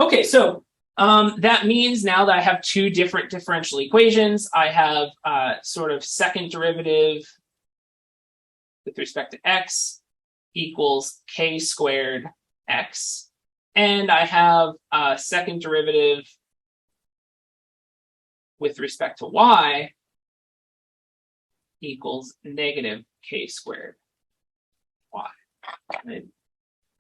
Okay, so that means now that I have two different differential equations, I have sort of second derivative with respect to x equals k squared x. And I have a second derivative with respect to y equals negative k squared y. Right?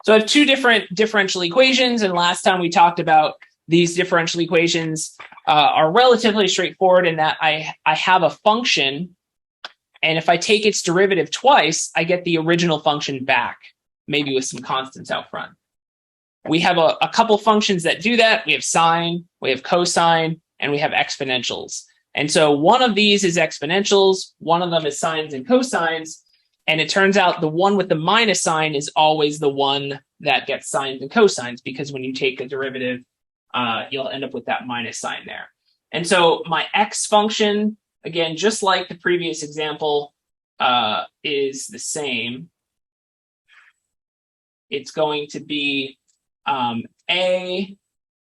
So I have two different differential equations, and last time we talked about these differential equations are relatively straightforward in that I have a function, and if I take its derivative twice, I get the original function back, maybe with some constants out front. We have a couple functions that do that. We have sine, we have cosine, and we have exponentials. And so one of these is exponentials, one of them is sines and cosines, and it turns out the one with the minus sign is always the one that gets sines and cosines, because when you take a derivative, you'll end up with that minus sign there. And so my x function, again, just like the previous example, is the same. It's going to be a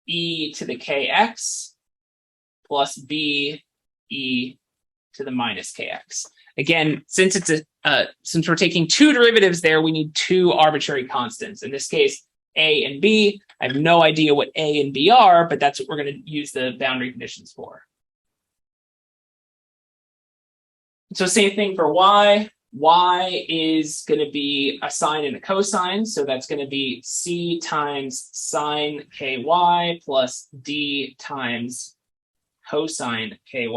e to the kx plus b e to the minus kx. Again, since it's since we're taking two derivatives there, we need two arbitrary constants. In this case, a and b. I have no idea what a and b are, but that's what we're going to use the boundary conditions for. So same thing for y. Y is going to be a sine and a cosine, so that's going to be c times sine ky plus d times cosine ky.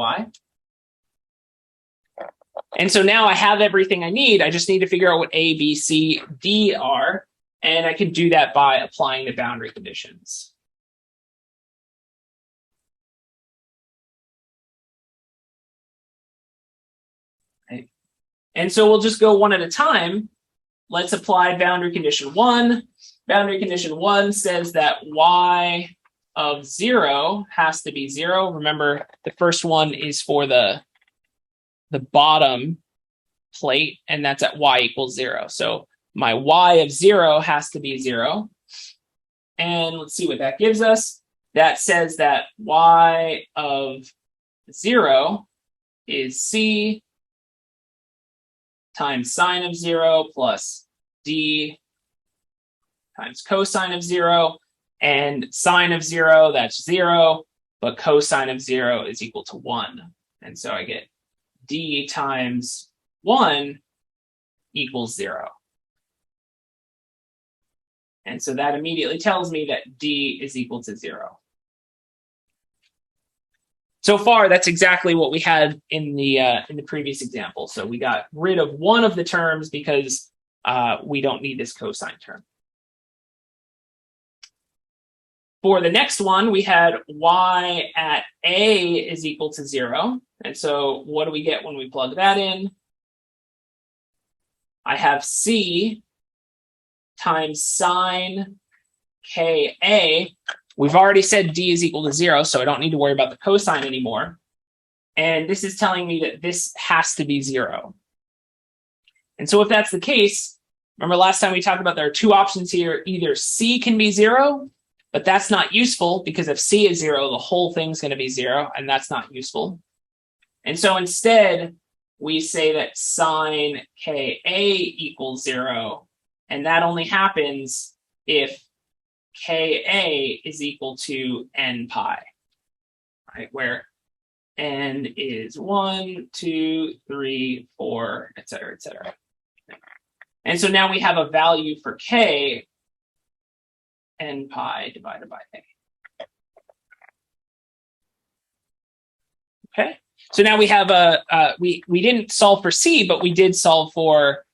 And so now I have everything I need. I just need to figure out what a, b, c, d are, and I can do that by applying the boundary conditions. Right. And so we'll just go one at a time. Let's apply boundary condition 1. Boundary condition 1 says that y of 0 has to be 0. Remember, the first one is for the bottom plate, and that's at y equals 0. So my y of 0 has to be 0. And let's see what that gives us. That says that y of 0 is c times sine of 0 plus d times cosine of 0. And sine of 0, that's 0, but cosine of 0 is equal to 1. And so I get d times 1 equals 0. And so that immediately tells me that d is equal to 0. So far, that's exactly what we had in the previous example. So we got rid of one of the terms because we don't need this cosine term. For the next one, we had y at a is equal to 0. And so what do we get when we plug that in? I have c times sine ka. We've already said d is equal to 0, so I don't need to worry about the cosine anymore. And this is telling me that this has to be 0. And so if that's the case, remember last time we talked about there are two options here. Either c can be 0, but that's not useful because if c is 0, the whole thing's going to be 0, and that's not useful. And so instead, we say that sine ka equals 0, and that only happens if ka is equal to n pi, right? Where n is 1, 2, 3, 4, et cetera, et cetera. And so now we have a value for k, n pi divided by a. Okay, so now we have we didn't solve for c, but we did solve for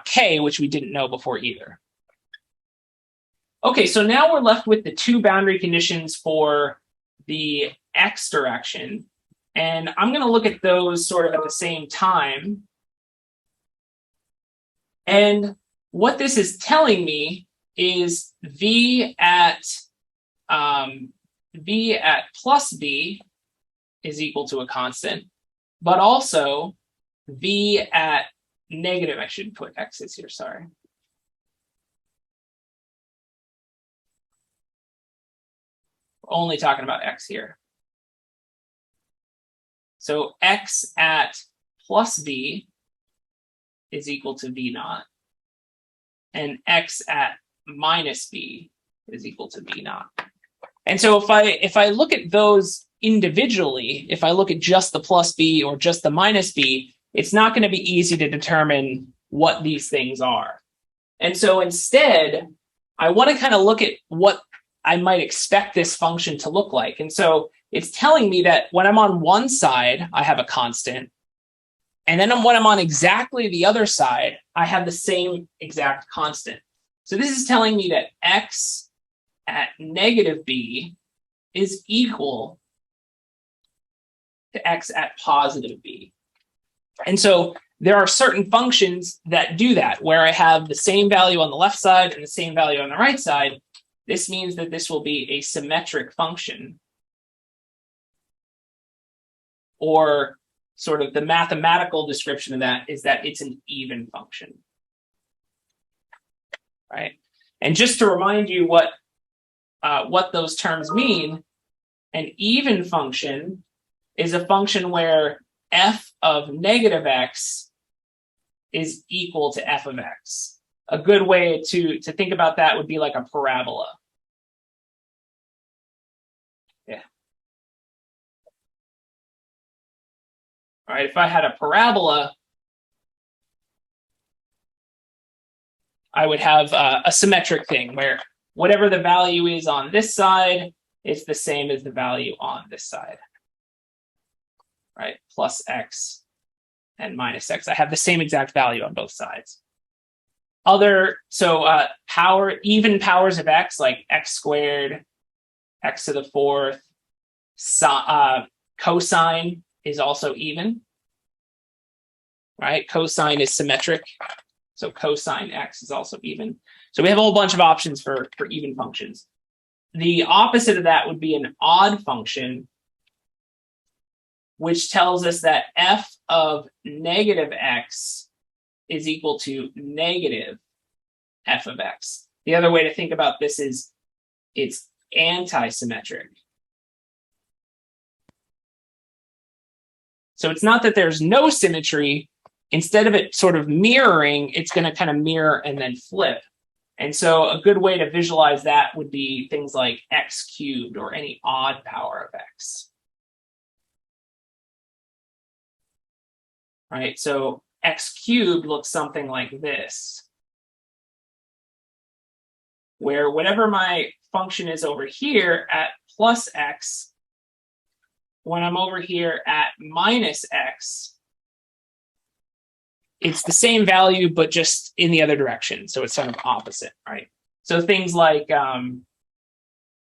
k, which we didn't know before either. Okay, so now we're left with the two boundary conditions for the x direction, and I'm going to look at those sort of at the same time. And what this is telling me is v at plus b is equal to a constant, but also v at negative, I should put x's here, sorry. We're only talking about x here. So x at plus b is equal to v naught, and x at minus b is equal to v naught. And so if I look at those individually, if I look at just the plus b or just the minus b, it's not going to be easy to determine what these things are. And so instead, I want to kind of look at what I might expect this function to look like. And so it's telling me that when I'm on one side, I have a constant. And then when I'm on exactly the other side, I have the same exact constant. So this is telling me that x at negative b is equal to x at positive b. And so there are certain functions that do that, where I have the same value on the left side and the same value on the right side. This means that this will be a symmetric function, or sort of the mathematical description of that is that it's an even function, right? And just to remind you what those terms mean, an even function is a function where f of negative x is equal to f of x. A good way to think about that would be like a parabola. Yeah. All right, if I had a parabola, I would have a symmetric thing where whatever the value is on this side, it's the same as the value on this side, right? Plus x and minus x. I have the same exact value on both sides. Even powers of x, like x squared, x to the fourth, cosine is also even, right? Cosine is symmetric, so cosine x is also even. So we have a whole bunch of options for even functions. The opposite of that would be an odd function, which tells us that f of negative x is equal to negative f of x. The other way to think about this is it's anti-symmetric. So it's not that there's no symmetry. Instead of it sort of mirroring, it's going to kind of mirror and then flip. And so a good way to visualize that would be things like x cubed or any odd power of x. Right? So x cubed looks something like this, where whatever my function is over here at plus x, when I'm over here at minus x, it's the same value, but just in the other direction. So it's sort of opposite, right? So things like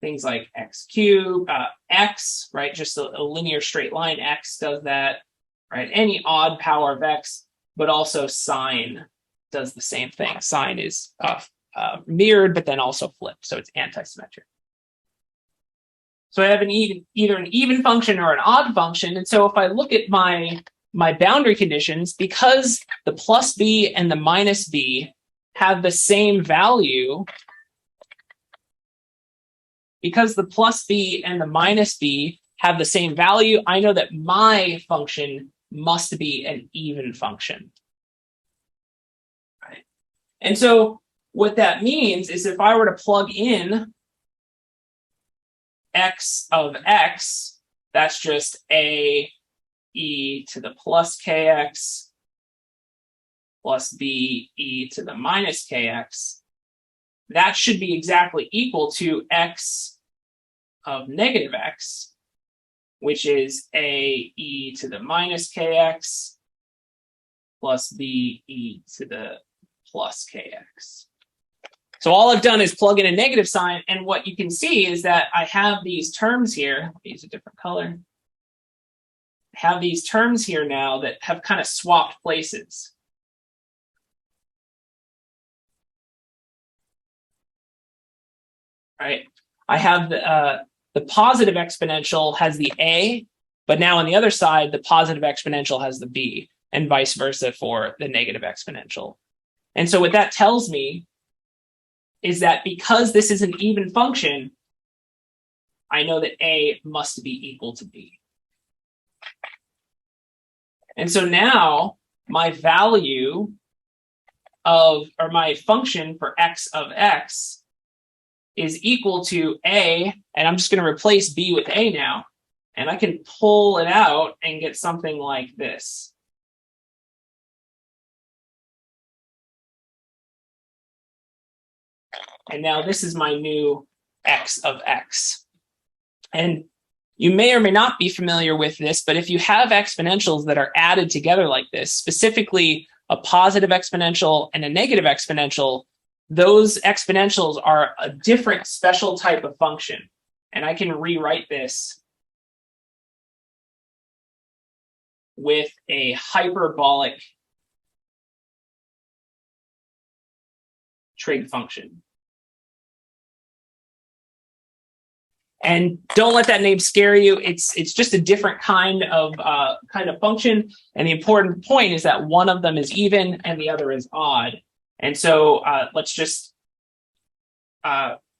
x cubed, x, right? Just a linear straight line, x does that, right? Any odd power of x, but also sine does the same thing. Sine is mirrored, but then also flipped, so it's anti-symmetric. So I have either an even function or an odd function. And so if I look at my boundary conditions, because the plus b and the minus b have the same value, because the plus b and the minus b have the same value, I know that my function must be an even function. Right? And so what that means is if I were to plug in x of x, that's just a e to the plus kx plus b e to the minus kx. That should be exactly equal to x of negative x, which is a e to the minus kx plus b e to the plus kx. So all I've done is plug in a negative sign, and what you can see is that I have these terms here. I'll use a different color. I have these terms here now that have kind of swapped places. Right? I have the positive exponential has the a, but now on the other side, the positive exponential has the b, and vice versa for the negative exponential. And so what that tells me is that because this is an even function, I know that A must be equal to B. And so now my value of, or my function for x of x is equal to A, and I'm just going to replace B with A now. And I can pull it out and get something like this. And now this is my new x of x. And you may or may not be familiar with this, but if you have exponentials that are added together like this, specifically a positive exponential and a negative exponential, those exponentials are a different special type of function. And I can rewrite this with a hyperbolic trig function. And don't let that name scare you. It's just a different kind of function. And the important point is that one of them is even and the other is odd. And so let's just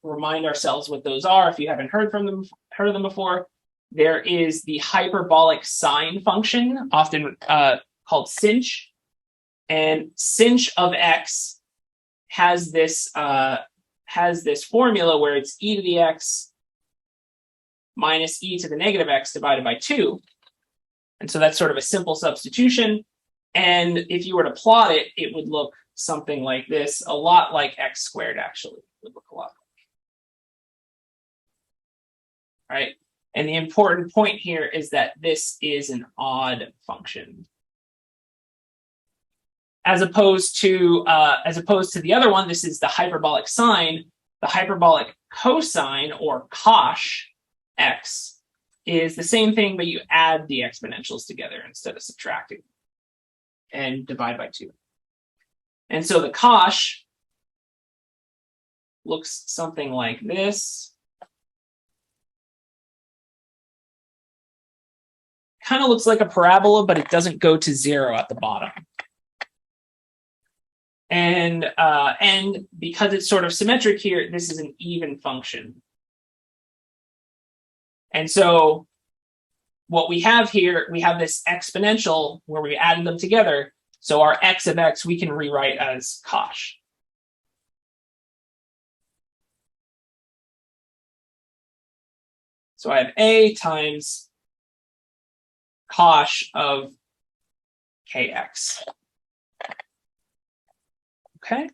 remind ourselves what those are. If you haven't heard of them before, there is the hyperbolic sine function, often called sinh. And sinh of x has this formula where it's e to the x minus e to the negative x divided by 2. And so that's sort of a simple substitution. And if you were to plot it, it would look something like this, a lot like x squared, actually. It would look a lot like. Right? And the important point here is that this is an odd function. As opposed to the other one, this is the hyperbolic sine. The hyperbolic cosine, or cosh x, is the same thing, but you add the exponentials together instead of subtracting and divide by 2. And so the cosh looks something like this. Kind of looks like a parabola, but it doesn't go to 0 at the bottom. And because it's sort of symmetric here, this is an even function. And so what we have here, we have this exponential where we added them together. So our x of x we can rewrite as cosh. So I have a times cosh of kx. Okay.